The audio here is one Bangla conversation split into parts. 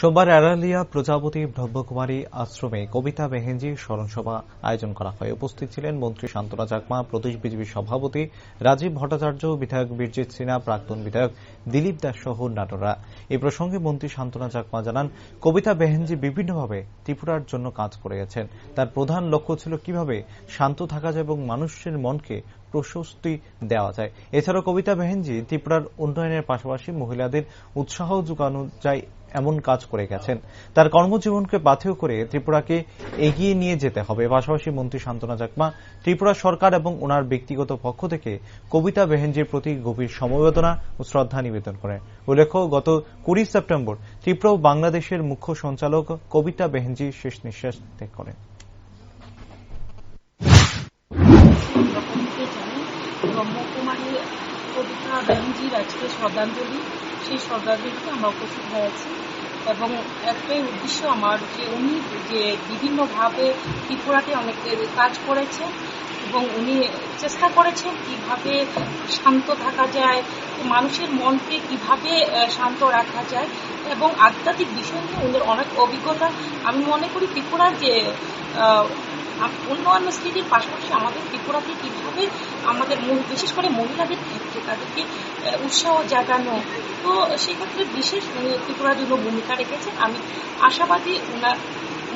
সোমবার এরালিয়া প্রজাপতি ব্রহ্মকুমারী আশ্রমে কবিতা বেহেনজি স্মরণসভা আয়োজন করা হয়। উপস্থিত ছিলেন মন্ত্রী শান্তনা চাকমা, প্রদেশ বিজেপি সভাপতি রাজীব ভট্টাচার্য, বিধায়ক বীরজিৎ সিনহা, প্রাক্তন বিধায়ক দিলীপ দাস সহ অন্যান্যরা। এই প্রসঙ্গে মন্ত্রী শান্তনা চাকমা জানান, কবিতা বেহেনজি বিভিন্নভাবে ত্রিপুরার জন্য কাজ করে গেছেন। তার প্রধান লক্ষ্য ছিল কিভাবে শান্ত থাকা যায় এবং মানুষের মনকে প্রশস্তি দেওয়া যায়। এছাড়াও কবিতা বেহেনজি ত্রিপুরার উন্নয়নের পাশাপাশি মহিলাদের উৎসাহ যোগানো যায় এমন কাজ করে গেছেন। তার কর্মজীবনকে পাথেয় করে ত্রিপুরাকে এগিয়ে নিয়ে যেতে হবে। পাশাপাশি মন্ত্রী শান্তনা চাকমা ত্রিপুরা সরকার এবং ওনার ব্যক্তিগত পক্ষ থেকে কবিতা বেহেনজির প্রতি গভীর সমবেদনা ও শ্রদ্ধা নিবেদন করেন। উল্লেখ্য, গত 20 সেপ্টেম্বর ত্রিপুরা ও বাংলাদেশের মুখ্য সঞ্চালক কবিতা বেহেনজি শেষ নিঃশ্বাস ত্যাগ করেন। ব্রহ্মকুমারী কবিতা বেহেনজির আজকে শ্রদ্ধাঞ্জলি, সেই শ্রদ্ধাঞ্জলিতে আমরা উপস্থিত হয়েছি এবং একটাই উদ্দেশ্য আমার যে উনি যে বিভিন্নভাবে ত্রিপুরাতে অনেকের কাজ করেছেন এবং উনি চেষ্টা করেছেন কিভাবে শান্ত থাকা যায়, মানুষের মনকে কিভাবে শান্ত রাখা যায় এবং আধ্যাত্মিক বিষয় নিয়ে উনার অনেক অভিজ্ঞতা। আমি মনে করি ত্রিপুরার যে অন্যান্য স্টেটের পাশাপাশি আমাদের ত্রিপুরাতে কিভাবে আমাদের বিশেষ করে মহিলাদের ক্ষেত্রে তাদেরকে উৎসাহ জাগানো, তো সেক্ষেত্রে বিশেষ উনি ত্রিপুরার জন্য ভূমিকা রেখেছেন। আমি আশাবাদী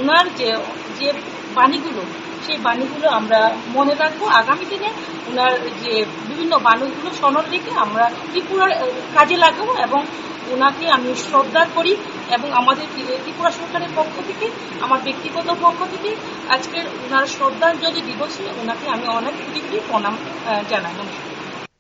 উনার যে বাণীগুলো, সেই বাণীগুলো আমরা মনে রাখবো। আগামী দিনে উনার যে বিভিন্ন বাণীগুলো স্মরণ রেখে আমরা ত্রিপুরার কাজে লাগাবো এবং ওনাকে আমি শ্রদ্ধা করি এবং আমাদের ত্রিপুরা সরকারের পক্ষ থেকে, আমার ব্যক্তিগত পক্ষ থেকে আজকের ওনার শ্রদ্ধাঞ্জলি দিবসে ওনাকে আমি অনেক প্রণাম জানাই।